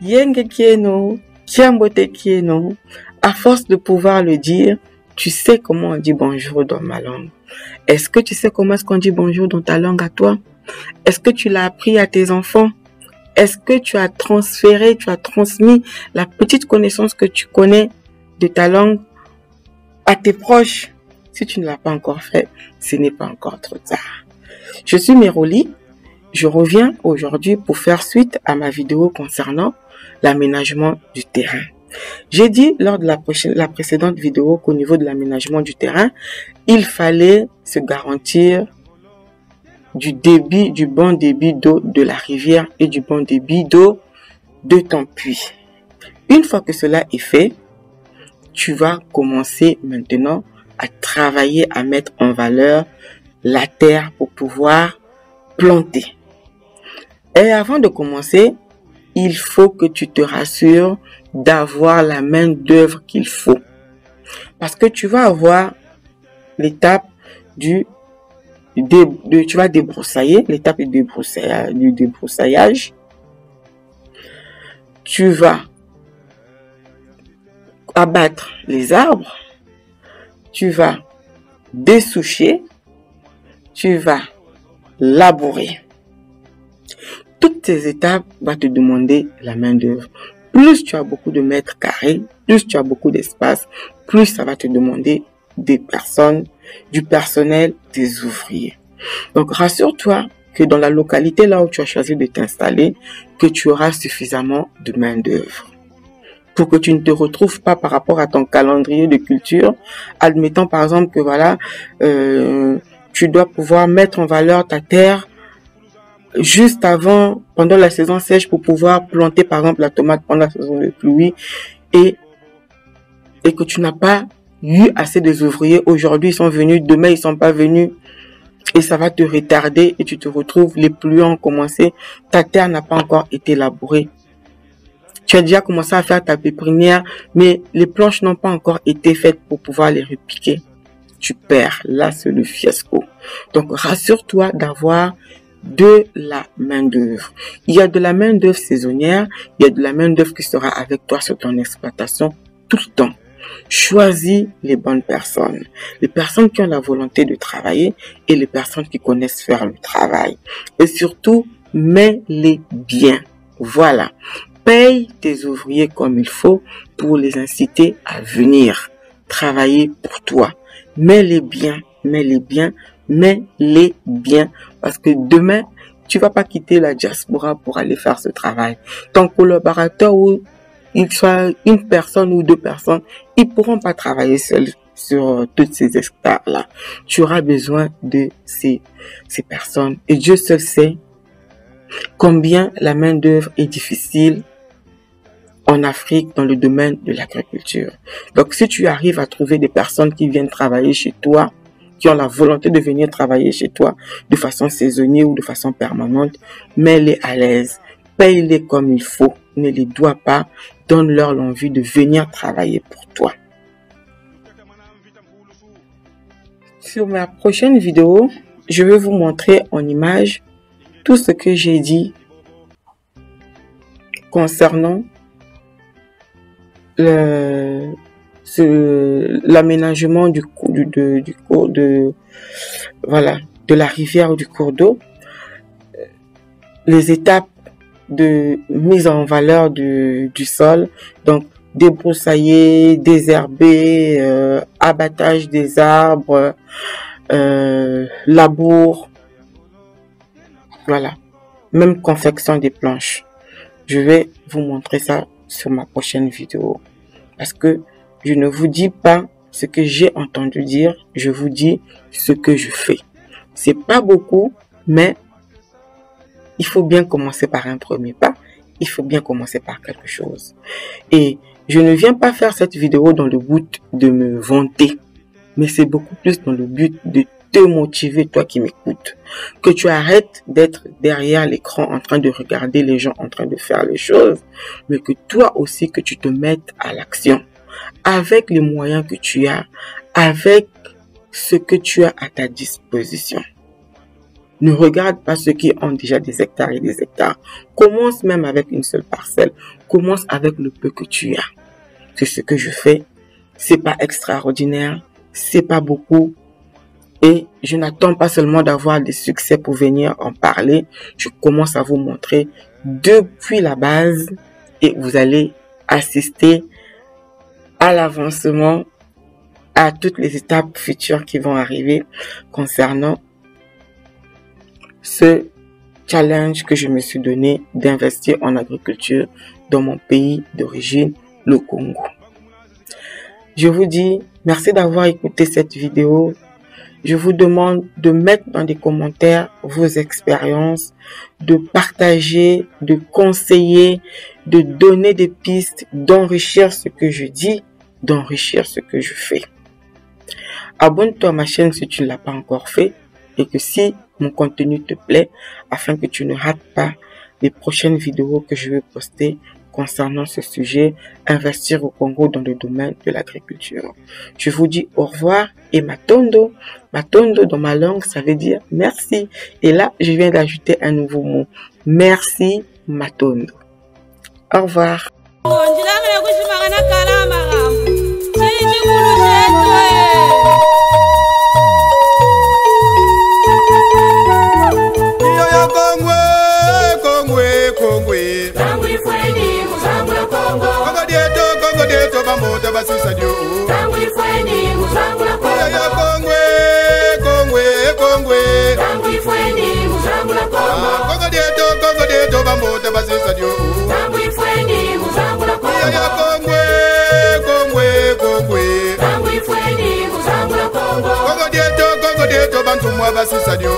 Yenge Kieno, Kiambote Kieno, à force de pouvoir le dire, tu sais comment on dit bonjour dans ma langue. Est-ce que tu sais comment est-ce qu'on dit bonjour dans ta langue à toi? Est-ce que tu l'as appris à tes enfants? Est-ce que tu as transféré, tu as transmis la petite connaissance que tu connais de ta langue à tes proches? Si tu ne l'as pas encore fait, ce n'est pas encore trop tard. Je suis Méroli. Je reviens aujourd'hui pour faire suite à ma vidéo concernant l'aménagement du terrain. J'ai dit lors de la précédente vidéo qu'au niveau de l'aménagement du terrain, il fallait se garantir du bon débit d'eau de la rivière et du bon débit d'eau de ton puits. Une fois que cela est fait, tu vas commencer maintenant à travailler, à mettre en valeur la terre pour pouvoir planter. Et avant de commencer, il faut que tu te rassures d'avoir la main d'œuvre qu'il faut. Parce que tu vas avoir l'étape tu vas débroussailler, l'étape du débroussaillage. Tu vas abattre les arbres. Tu vas dessoucher. Tu vas labourer. Toutes ces étapes vont te demander la main d'œuvre. Plus tu as beaucoup de mètres carrés, plus tu as beaucoup d'espace, plus ça va te demander des personnes, du personnel, des ouvriers. Donc rassure-toi que dans la localité là où tu as choisi de t'installer, que tu auras suffisamment de main d'œuvre. Pour que tu ne te retrouves pas par rapport à ton calendrier de culture, admettons par exemple que voilà, tu dois pouvoir mettre en valeur ta terre juste avant, pendant la saison sèche pour pouvoir planter par exemple la tomate pendant la saison de pluie et que tu n'as pas eu assez des ouvriers. Aujourd'hui ils sont venus, demain ils sont pas venus et ça va te retarder et tu te retrouves, les pluies ont commencé, ta terre n'a pas encore été labourée. Tu as déjà commencé à faire ta pépinière mais les planches n'ont pas encore été faites pour pouvoir les repiquer. Tu perds, là c'est le fiasco. Donc rassure-toi d'avoir de la main d'œuvre. Il y a de la main d'œuvre saisonnière, il y a de la main d'œuvre qui sera avec toi sur ton exploitation tout le temps. Choisis les bonnes personnes, les personnes qui ont la volonté de travailler et les personnes qui connaissent faire le travail. Et surtout, mets-les bien. Voilà. Paye tes ouvriers comme il faut pour les inciter à venir travailler pour toi. Mets-les bien, mets-les bien, mets-les bien. Parce que demain, tu vas pas quitter la diaspora pour aller faire ce travail. Ton collaborateur, ou il soit une personne ou deux personnes, ils pourront pas travailler seuls sur toutes ces hectares-là. Tu auras besoin de ces personnes. Et Dieu seul sait combien la main d'œuvre est difficile en Afrique dans le domaine de l'agriculture. Donc, si tu arrives à trouver des personnes qui viennent travailler chez toi, qui ont la volonté de venir travailler chez toi de façon saisonnière ou de façon permanente, mets-les à l'aise, paye-les comme il faut, ne les dois pas, donne-leur l'envie de venir travailler pour toi. Sur ma prochaine vidéo, je vais vous montrer en image tout ce que j'ai dit concernant l'aménagement de la rivière ou du cours d'eau, les étapes de mise en valeur du sol, donc débroussailler, désherber, abattage des arbres, labour, voilà, même confection des planches. Je vais vous montrer ça sur ma prochaine vidéo parce que je ne vous dis pas ce que j'ai entendu dire, je vous dis ce que je fais. C'est pas beaucoup, mais il faut bien commencer par un premier pas. Il faut bien commencer par quelque chose. Et je ne viens pas faire cette vidéo dans le but de me vanter, mais c'est beaucoup plus dans le but de te motiver, toi qui m'écoutes. Que tu arrêtes d'être derrière l'écran en train de regarder les gens en train de faire les choses, mais que toi aussi que tu te mettes à l'action. Avec les moyens que tu as, avec ce que tu as à ta disposition. Ne regarde pas ceux qui ont déjà des hectares et des hectares. Commence même avec une seule parcelle. Commence avec le peu que tu as. C'est ce que je fais. C'est pas extraordinaire. C'est pas beaucoup. Et je n'attends pas seulement d'avoir des succès pour venir en parler. Je commence à vous montrer depuis la base et vous allez assister à l'avancement, à toutes les étapes futures qui vont arriver concernant ce challenge que je me suis donné d'investir en agriculture dans mon pays d'origine, le Congo. Je vous dis merci d'avoir écouté cette vidéo. Je vous demande de mettre dans les commentaires vos expériences, de partager, de conseiller, de donner des pistes, d'enrichir ce que je dis, d'enrichir ce que je fais. Abonne-toi à ma chaîne si tu ne l'as pas encore fait et que si mon contenu te plaît, afin que tu ne rates pas les prochaines vidéos que je vais poster concernant ce sujet, investir au Congo dans le domaine de l'agriculture. Je vous dis au revoir et matondo. Matondo dans ma langue, ça veut dire merci. Et là, je viens d'ajouter un nouveau mot. Merci matondo. Au revoir. Bantu mwa basisa dio.